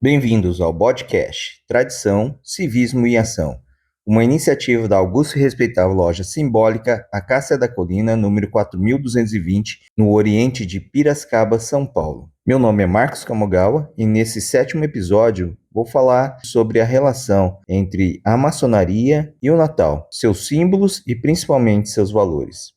Bem-vindos ao podcast Tradição, Civismo e Ação, uma iniciativa da augusta e respeitável loja simbólica Acácia da Colina, número 4220, no oriente de Piracicaba, São Paulo. Meu nome é Marcos Kamogawa e nesse sétimo episódio vou falar sobre a relação entre a maçonaria e o Natal, seus símbolos e principalmente seus valores.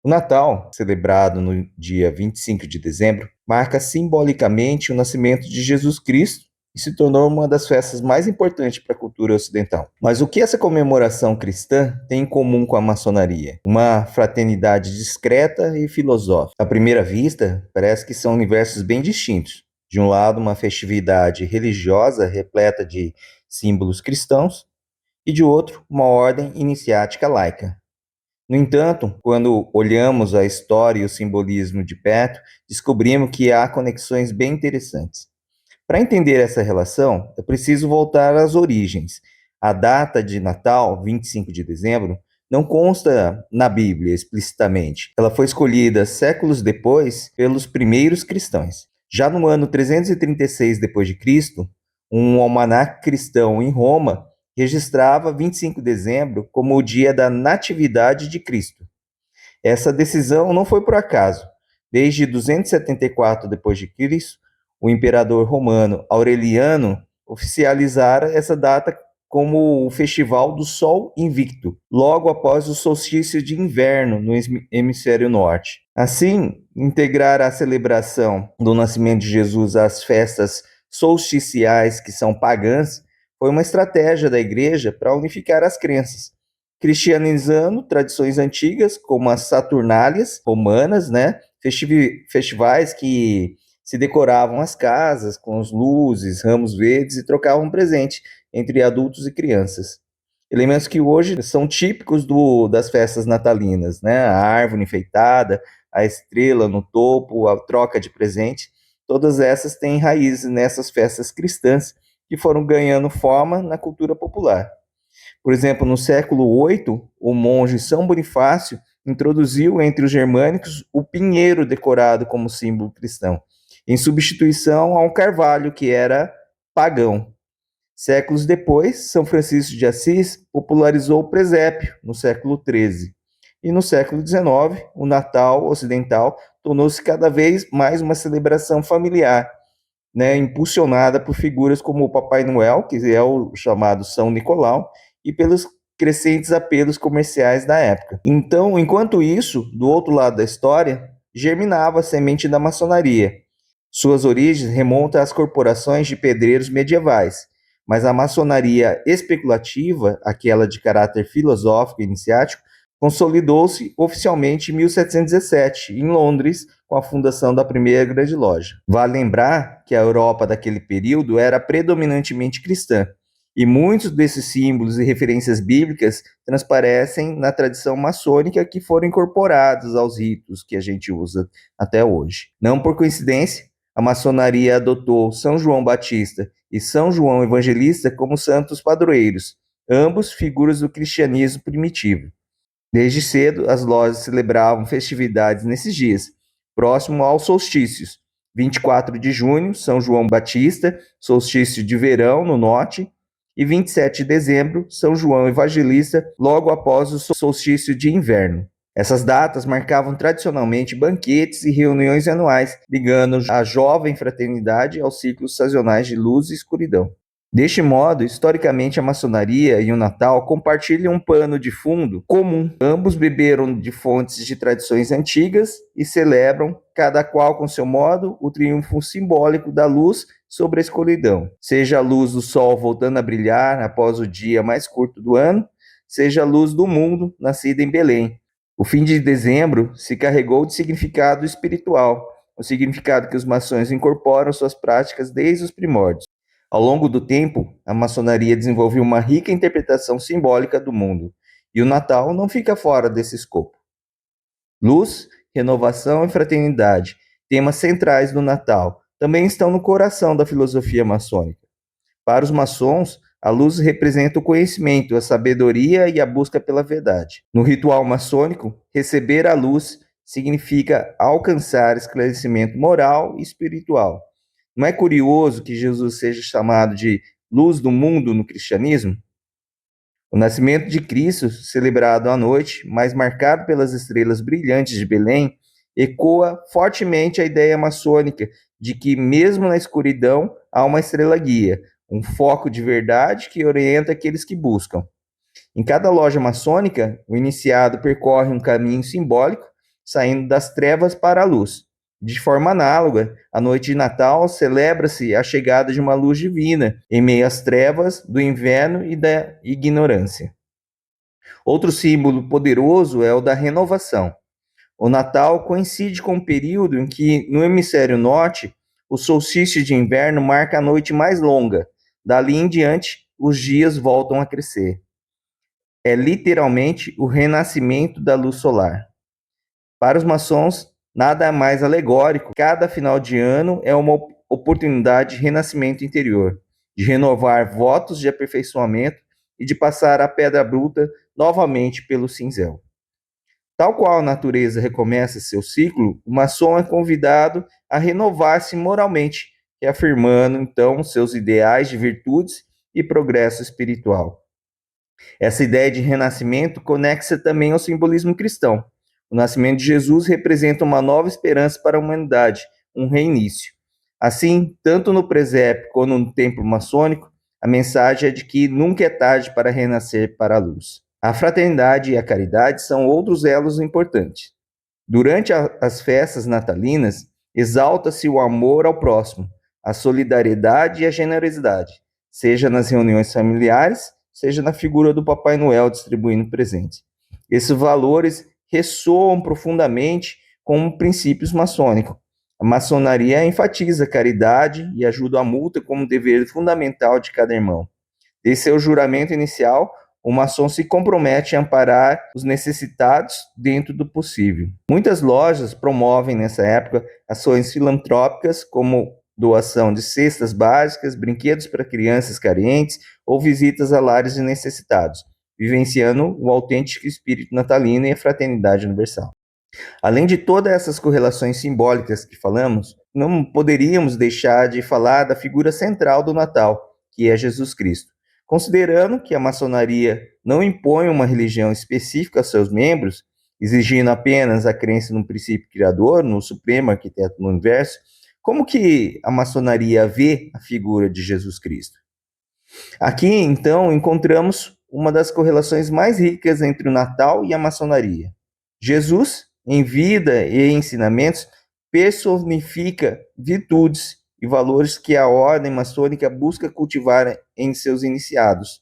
O Natal, celebrado no dia 25 de dezembro, marca simbolicamente o nascimento de Jesus Cristo e se tornou uma das festas mais importantes para a cultura ocidental. Mas o que essa comemoração cristã tem em comum com a maçonaria? Uma fraternidade discreta e filosófica. À primeira vista, parece que são universos bem distintos. De um lado, uma festividade religiosa repleta de símbolos cristãos, e de outro, uma ordem iniciática laica. No entanto, quando olhamos a história e o simbolismo de perto, descobrimos que há conexões bem interessantes. Para entender essa relação, é preciso voltar às origens. A data de Natal, 25 de dezembro, não consta na Bíblia explicitamente. Ela foi escolhida séculos depois pelos primeiros cristãos. Já no ano 336 d.C., um almanaque cristão em Roma registrava 25 de dezembro como o dia da Natividade de Cristo. Essa decisão não foi por acaso. Desde 274 d.C., o imperador romano Aureliano oficializara essa data como o Festival do Sol Invicto, logo após o solstício de inverno no hemisfério norte. Assim, integrar a celebração do nascimento de Jesus às festas solsticiais, que são pagãs, foi uma estratégia da igreja para unificar as crenças, cristianizando tradições antigas, como as Saturnálias romanas, né? Festivais que se decoravam as casas com as luzes, ramos verdes e trocavam presente entre adultos e crianças. Elementos que hoje são típicos das festas natalinas, né? A árvore enfeitada, a estrela no topo, a troca de presente, todas essas têm raízes nessas festas cristãs que foram ganhando forma na cultura popular. Por exemplo, no século VIII, o monge São Bonifácio introduziu entre os germânicos o pinheiro decorado como símbolo cristão, em substituição a um carvalho que era pagão. Séculos depois, São Francisco de Assis popularizou o presépio no século XIII. E no século XIX, o Natal ocidental tornou-se cada vez mais uma celebração familiar, né, impulsionada por figuras como o Papai Noel, que é o chamado São Nicolau, e pelos crescentes apelos comerciais da época. Então, enquanto isso, do outro lado da história, germinava a semente da maçonaria. Suas origens remontam às corporações de pedreiros medievais, mas a maçonaria especulativa, aquela de caráter filosófico e iniciático, consolidou-se oficialmente em 1717, em Londres, com a fundação da primeira grande loja. Vale lembrar que a Europa daquele período era predominantemente cristã, e muitos desses símbolos e referências bíblicas transparecem na tradição maçônica que foram incorporados aos ritos que a gente usa até hoje. Não por coincidência, a maçonaria adotou São João Batista e São João Evangelista como santos padroeiros, ambos figuras do cristianismo primitivo. Desde cedo, as lojas celebravam festividades nesses dias, próximo aos solstícios. 24 de junho, São João Batista, solstício de verão no norte, e 27 de dezembro, São João Evangelista, logo após o solstício de inverno. Essas datas marcavam tradicionalmente banquetes e reuniões anuais, ligando a jovem fraternidade aos ciclos sazonais de luz e escuridão. Deste modo, historicamente, a maçonaria e o Natal compartilham um pano de fundo comum. Ambos beberam de fontes de tradições antigas e celebram, cada qual com seu modo, o triunfo simbólico da luz sobre a escuridão. Seja a luz do sol voltando a brilhar após o dia mais curto do ano, seja a luz do mundo nascida em Belém. O fim de dezembro se carregou de significado espiritual, o significado que os maçons incorporam suas práticas desde os primórdios. Ao longo do tempo, a maçonaria desenvolveu uma rica interpretação simbólica do mundo, e o Natal não fica fora desse escopo. Luz, renovação e fraternidade, temas centrais do Natal, também estão no coração da filosofia maçônica. Para os maçons, a luz representa o conhecimento, a sabedoria e a busca pela verdade. No ritual maçônico, receber a luz significa alcançar esclarecimento moral e espiritual. Não é curioso que Jesus seja chamado de luz do mundo no cristianismo? O nascimento de Cristo, celebrado à noite, mas marcado pelas estrelas brilhantes de Belém, ecoa fortemente a ideia maçônica de que, mesmo na escuridão, há uma estrela guia, um foco de verdade que orienta aqueles que buscam. Em cada loja maçônica, o iniciado percorre um caminho simbólico, saindo das trevas para a luz. De forma análoga, a noite de Natal celebra-se a chegada de uma luz divina em meio às trevas do inverno e da ignorância. Outro símbolo poderoso é o da renovação. O Natal coincide com o período em que, no hemisfério norte, o solstício de inverno marca a noite mais longa. Dali em diante, os dias voltam a crescer. É literalmente o renascimento da luz solar. Para os maçons, nada é mais alegórico. Cada final de ano é uma oportunidade de renascimento interior, de renovar votos de aperfeiçoamento e de passar a pedra bruta novamente pelo cinzel. Tal qual a natureza recomeça seu ciclo, o maçom é convidado a renovar-se moralmente, reafirmando então seus ideais de virtudes e progresso espiritual. Essa ideia de renascimento conecta também ao simbolismo cristão. O nascimento de Jesus representa uma nova esperança para a humanidade, um reinício. Assim, tanto no presépio quanto no templo maçônico, a mensagem é de que nunca é tarde para renascer para a luz. A fraternidade e a caridade são outros elos importantes. Durante as festas natalinas, exalta-se o amor ao próximo, a solidariedade e a generosidade, seja nas reuniões familiares, seja na figura do Papai Noel distribuindo presentes. Esses valores ressoam profundamente com princípios maçônicos. A maçonaria enfatiza a caridade e ajuda a multa como dever fundamental de cada irmão. Desde seu juramento inicial, o maçom se compromete a amparar os necessitados dentro do possível. Muitas lojas promovem nessa época ações filantrópicas como doação de cestas básicas, brinquedos para crianças carentes ou visitas a lares de necessitados, vivenciando o autêntico espírito natalino e a fraternidade universal. Além de todas essas correlações simbólicas que falamos, não poderíamos deixar de falar da figura central do Natal, que é Jesus Cristo. Considerando que a maçonaria não impõe uma religião específica aos seus membros, exigindo apenas a crença no princípio criador, no supremo arquiteto do universo, como que a maçonaria vê a figura de Jesus Cristo? Aqui, então, encontramos uma das correlações mais ricas entre o Natal e a maçonaria. Jesus, em vida e ensinamentos, personifica virtudes e valores que a ordem maçônica busca cultivar em seus iniciados.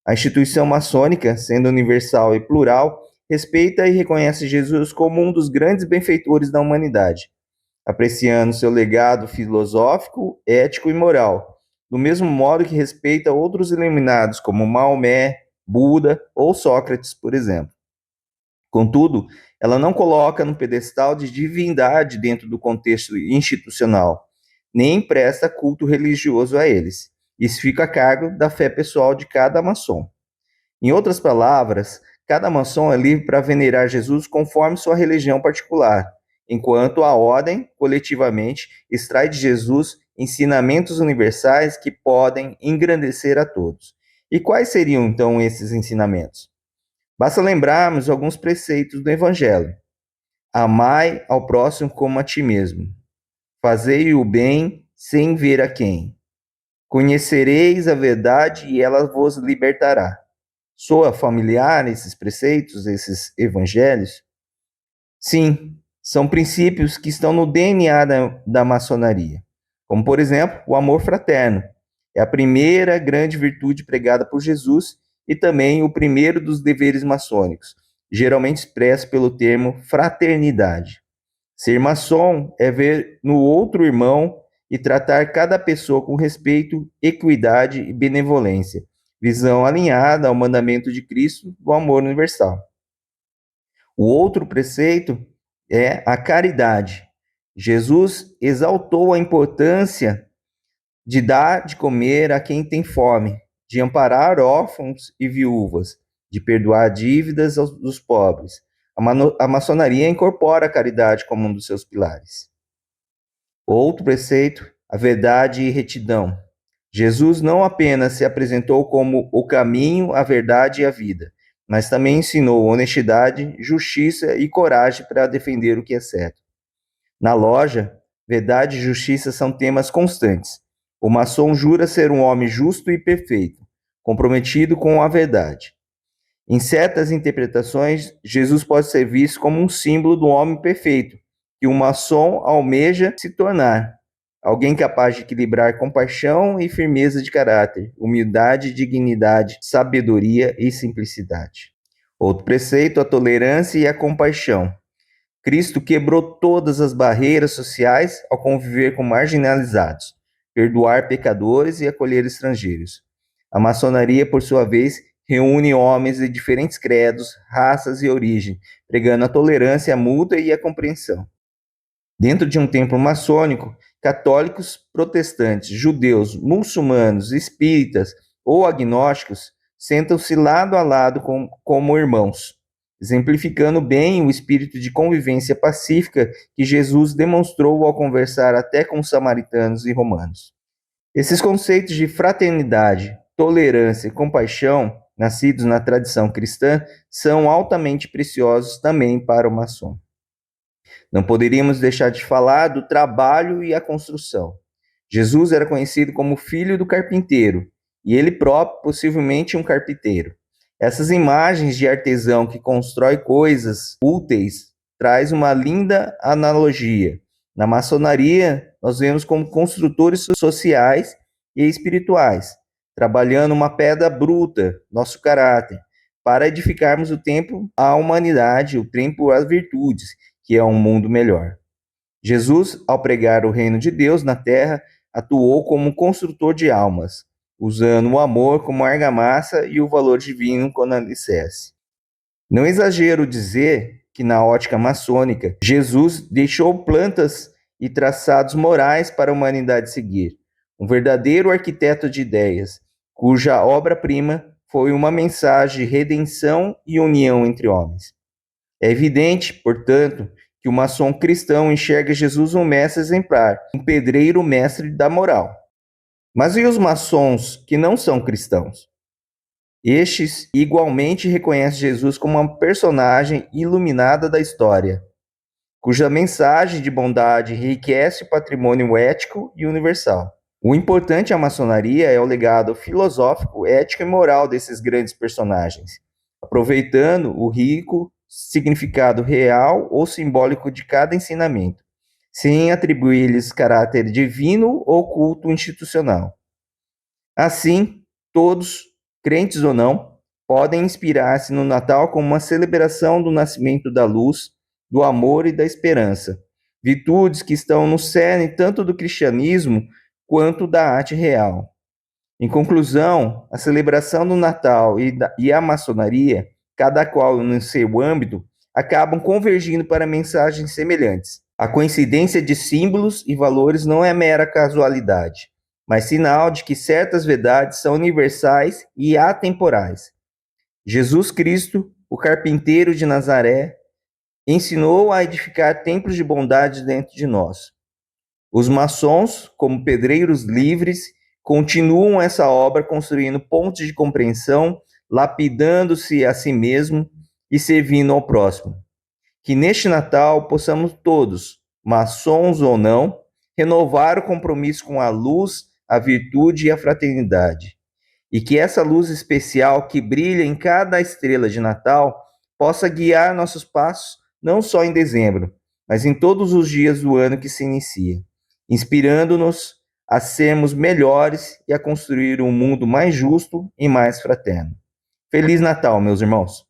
A instituição maçônica, sendo universal e plural, respeita e reconhece Jesus como um dos grandes benfeitores da humanidade, apreciando seu legado filosófico, ético e moral, do mesmo modo que respeita outros iluminados como Maomé, Buda ou Sócrates, por exemplo. Contudo, ela não coloca no pedestal de divindade dentro do contexto institucional, nem presta culto religioso a eles. Isso fica a cargo da fé pessoal de cada maçom. Em outras palavras, cada maçom é livre para venerar Jesus conforme sua religião particular, enquanto a ordem, coletivamente, extrai de Jesus ensinamentos universais que podem engrandecer a todos. E quais seriam então esses ensinamentos? Basta lembrarmos alguns preceitos do Evangelho. Amai ao próximo como a ti mesmo. Fazei o bem sem ver a quem. Conhecereis a verdade e ela vos libertará. Soa familiar esses preceitos, esses evangelhos? Sim, são princípios que estão no DNA da maçonaria. Como, por exemplo, o amor fraterno. É a primeira grande virtude pregada por Jesus e também o primeiro dos deveres maçônicos, geralmente expresso pelo termo fraternidade. Ser maçom é ver no outro irmão e tratar cada pessoa com respeito, equidade e benevolência, visão alinhada ao mandamento de Cristo do amor universal. O outro preceito é a caridade. Jesus exaltou a importância de dar de comer a quem tem fome, de amparar órfãos e viúvas, de perdoar dívidas dos pobres. A maçonaria incorpora a caridade como um dos seus pilares. Outro preceito a verdade e retidão. Jesus não apenas se apresentou como o caminho, a verdade e a vida, mas também ensinou honestidade, justiça e coragem para defender o que é certo. Na loja, verdade e justiça são temas constantes. O maçom jura ser um homem justo e perfeito, comprometido com a verdade. Em certas interpretações, Jesus pode ser visto como um símbolo do homem perfeito, que o maçom almeja se tornar. Alguém capaz de equilibrar compaixão e firmeza de caráter, humildade, dignidade, sabedoria e simplicidade. Outro preceito, a tolerância e a compaixão. Cristo quebrou todas as barreiras sociais ao conviver com marginalizados, perdoar pecadores e acolher estrangeiros. A maçonaria, por sua vez, reúne homens de diferentes credos, raças e origem, pregando a tolerância, a mútua e a compreensão. Dentro de um templo maçônico, católicos, protestantes, judeus, muçulmanos, espíritas ou agnósticos sentam-se lado a lado como irmãos, exemplificando bem o espírito de convivência pacífica que Jesus demonstrou ao conversar até com os samaritanos e romanos. Esses conceitos de fraternidade, tolerância e compaixão, nascidos na tradição cristã, são altamente preciosos também para o maçom. Não poderíamos deixar de falar do trabalho e a construção. Jesus era conhecido como filho do carpinteiro, e ele próprio possivelmente um carpinteiro. Essas imagens de artesão que constrói coisas úteis traz uma linda analogia. Na maçonaria, nós vemos como construtores sociais e espirituais, trabalhando uma pedra bruta, nosso caráter, para edificarmos o templo à humanidade, o templo às virtudes, que é um mundo melhor. Jesus, ao pregar o reino de Deus na terra, atuou como um construtor de almas, usando o amor como argamassa e o valor divino como alicerce. Não exagero dizer que, na ótica maçônica, Jesus deixou plantas e traçados morais para a humanidade seguir. Um verdadeiro arquiteto de ideias, cuja obra-prima foi uma mensagem de redenção e união entre homens. É evidente, portanto, que o maçom cristão enxerga Jesus um mestre exemplar, um pedreiro mestre da moral. Mas e os maçons que não são cristãos? Estes igualmente reconhecem Jesus como uma personagem iluminada da história, cuja mensagem de bondade enriquece o patrimônio ético e universal. O importante à maçonaria é o legado filosófico, ético e moral desses grandes personagens, aproveitando o rico significado real ou simbólico de cada ensinamento, sem atribuir-lhes caráter divino ou culto institucional. Assim, todos, crentes ou não, podem inspirar-se no Natal como uma celebração do nascimento da luz, do amor e da esperança, virtudes que estão no cerne tanto do cristianismo quanto da arte real. Em conclusão, a celebração do Natal e a maçonaria, cada qual no seu âmbito, acabam convergindo para mensagens semelhantes. A coincidência de símbolos e valores não é mera casualidade, mas sinal de que certas verdades são universais e atemporais. Jesus Cristo, o carpinteiro de Nazaré, ensinou a edificar templos de bondade dentro de nós. Os maçons, como pedreiros livres, continuam essa obra construindo pontos de compreensão, lapidando-se a si mesmo e servindo ao próximo. Que neste Natal possamos todos, maçons ou não, renovar o compromisso com a luz, a virtude e a fraternidade. E que essa luz especial que brilha em cada estrela de Natal possa guiar nossos passos não só em dezembro, mas em todos os dias do ano que se inicia, inspirando-nos a sermos melhores e a construir um mundo mais justo e mais fraterno. Feliz Natal, meus irmãos!